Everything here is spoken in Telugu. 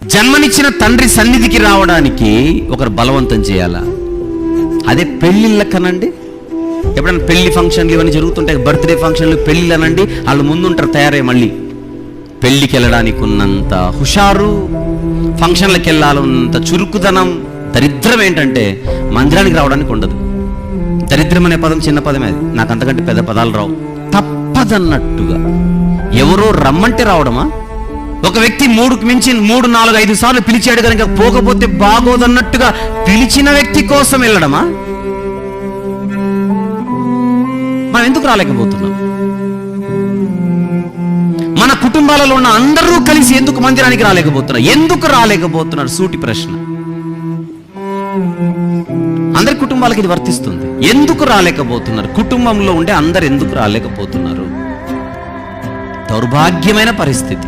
జన్మనిచ్చిన తండ్రి సన్నిధికి రావడానికి ఒకరు బలవంతం చేయాలా? అదే పెళ్ళిళ్ళ కనండి. ఎప్పుడైనా పెళ్లి ఫంక్షన్లు ఇవన్నీ జరుగుతుంటాయి, బర్త్డే ఫంక్షన్లు, పెళ్ళిళ్ళు అనండి, వాళ్ళు ముందుంటారు తయారై. మళ్ళీ పెళ్ళికి వెళ్ళడానికి ఉన్నంత హుషారు, ఫంక్షన్లకు వెళ్ళాలన్నంత చురుకుదనం. దరిద్రం ఏంటంటే మందిరానికి రావడానికి ఉండదు. దరిద్రం అనే పదం చిన్న పదమే, అది నాకు అంతకంటే పెద్ద పదాలు రావు. తప్పదన్నట్టుగా ఎవరో రమ్మంటే రావడమా? ఒక వ్యక్తి 3కు మించి 3, 4, 5 సార్లు పిలిచాడు కనుక పోకపోతే బాగోదన్నట్టుగా పిలిచిన వ్యక్తి కోసం వెళ్ళడమా? మనం ఎందుకు రాలేకపోతున్నాం? మన కుటుంబాలలో ఉన్న అందరూ కలిసి ఎందుకు మందిరానికి రాలేకపోతున్నారు? ఎందుకు రాలేకపోతున్నారు? సూటి ప్రశ్న. అందరి కుటుంబాలకి ఇది వర్తిస్తుంది. ఎందుకు రాలేకపోతున్నారు? కుటుంబంలో ఉండే అందరు ఎందుకు రాలేకపోతున్నారు? దౌర్భాగ్యమైన పరిస్థితి.